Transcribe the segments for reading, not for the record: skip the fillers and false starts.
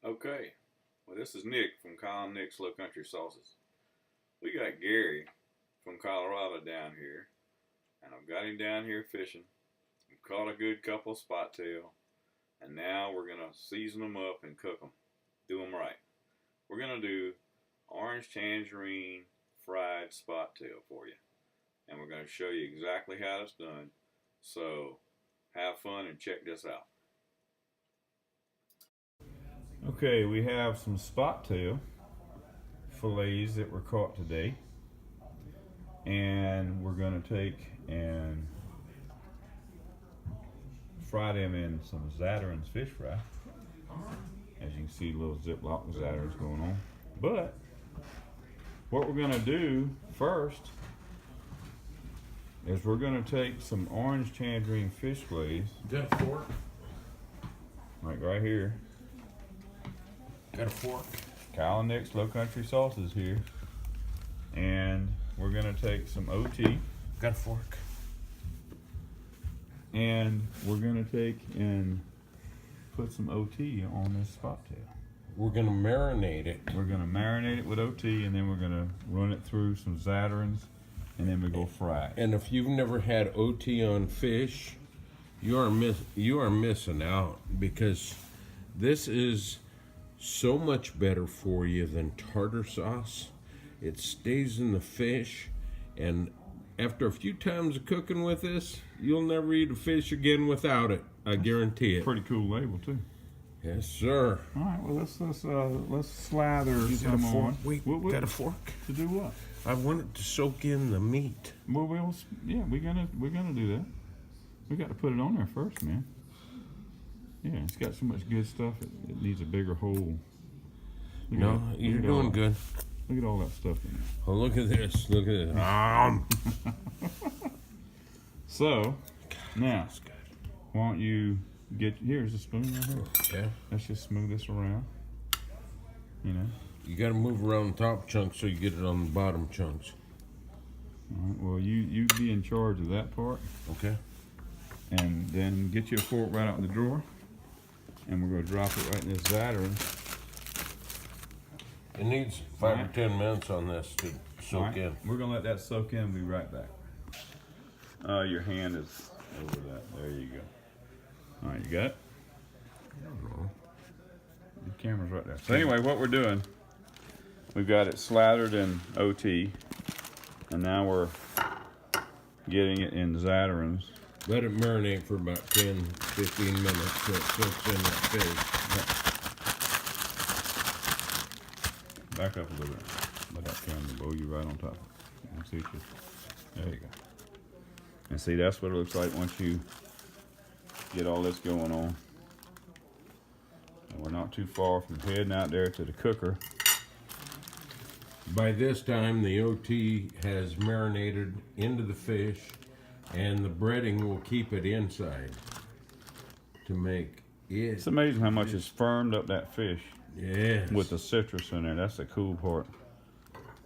Okay, well this is Nick from Colin Nick's Lowcountry Sauces. We got Gary from Colorado down here, and I've got him down here fishing. We've caught a good couple of spotail, and now we're going to season them up and cook them. Do them right. We're going to do orange tangerine fried spotail for you, and we're going to show you exactly how it's done. So have fun and check this out. Okay, we have some spotail fillets that were caught today, and we're going to take and fry them in some Zatarain's fish fry. As you can see, little Ziploc Zatarain's going on. But what we're going to do first is we're going to take some orange tangerine fish glaze. Got a fork? Like right here. Got a fork? Colin Nick's Lowcountry Sauces here. And we're going to take some OT. Got a fork? And we're going to take and put some OT on this spotail. We're going to marinate it. We're going to marinate it with OT, and then we're going to run it through some Zatarain's, and then we go fry it. And if you've never had OT on fish, you are missing out, because this is so much better for you than tartar sauce. It stays in the fish, and after a few times of cooking with this, you'll never eat a fish again without it. I guarantee it. Pretty cool label too. Yes, sir. All right, well let's slather some on. Wait, got a fork? To do what? I want it to soak in the meat. Well, we're gonna do that. We got to put it on there first, man. Yeah, it's got so much good stuff. It needs a bigger hole. No, you're doing good. Look at all that stuff in there. Oh, look at this. Look at this. So, now, why don't you here's a spoon right here. Okay. Let's just smooth this around. You know. You got to move around the top chunks so you get it on the bottom chunks. All right, well, you be in charge of that part. Okay. And then get you a fork right out in the drawer. And we're going to drop it right in this Zatarain. It needs 5 or 10 minutes on this to soak in. We're going to let that soak in and be right back. Your hand is over that. There you go. All right, you got it? I don't know. The camera's right there. So anyway, what we're doing, we've got it slathered in OT, and now we're getting it in Zatarain's. Let it marinate for about 10, 15 minutes so it soaks in that fish. Back up a little bit. Let that camera blow you right on top. See, there you go. And see, that's what it looks like once you get all this going on. And we're not too far from heading out there to the cooker. By this time, the OT has marinated into the fish, and the breading will keep it inside to make it. It's amazing how much it's firmed up that fish. Yes. With the citrus in there. That's the cool part.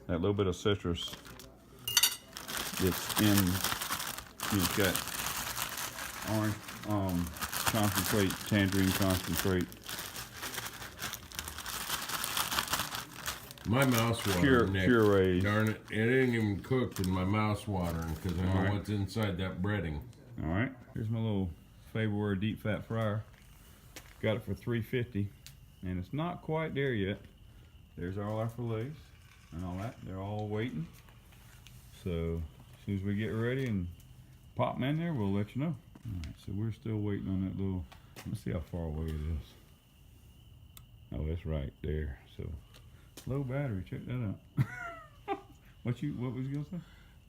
That little bit of citrus that's in. You've got orange concentrate, tangerine concentrate. My mouth's watering, Nick. Pureed. Darn it. It ain't even cooked and my mouth's watering because I know what's inside that breading. All right. Here's my little February deep fat fryer. Got it for $3.50. And it's not quite there yet. There's all our fillets and all that. They're all waiting. So as soon as we get ready and pop them in there, we'll let you know. All right, so we're still waiting on that little, let's see how far away it is. Oh, it's right there. So low battery, check that out. What was you gonna say?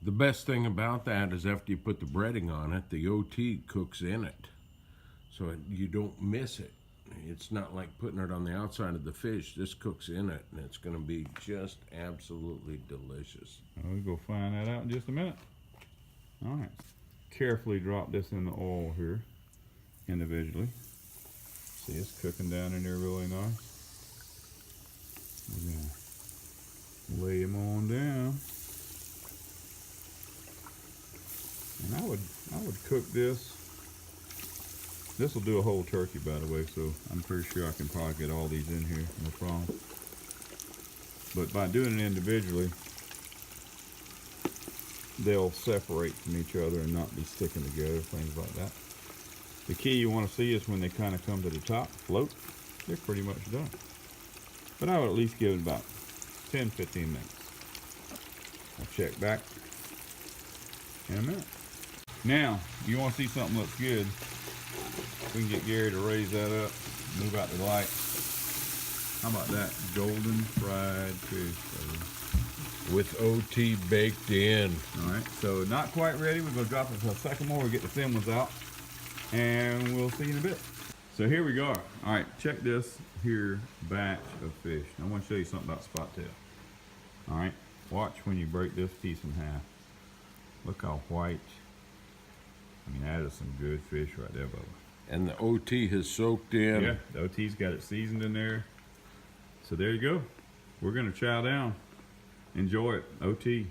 The best thing about that is after you put the breading on it, the OT cooks in it. So you don't miss it. It's not like putting it on the outside of the fish. This cooks in it, and it's going to be just absolutely delicious. We'll go find that out in just a minute. All right. Carefully drop this in the oil here, individually. See, it's cooking down in there really nice. We're going to lay them on down. And I would cook this This will do a whole turkey, by the way, so I'm pretty sure I can probably get all these in here, no problem. But by doing it individually, they'll separate from each other and not be sticking together, things like that. The key you want to see is when they kind of come to the top, float, they're pretty much done. But I would at least give it about 10-15 minutes. I'll check back in a minute. Now, you want to see something looks good, we can get Gary to raise that up, move out the light. How about that? Golden fried fish, with OT baked in. all right, so not quite ready. We're gonna drop it for a second more. We'll get the thin ones out, and we'll see you in a bit. So here we go. All right, check this here batch of fish. I want to show you something about Spotail. All right, watch when you break this piece in half. Look how white. I mean, that is some good fish right there, Bubba. And the OT has soaked in. Yeah, the OT's got it seasoned in there. So there you go. We're gonna chow down. Enjoy it, OT.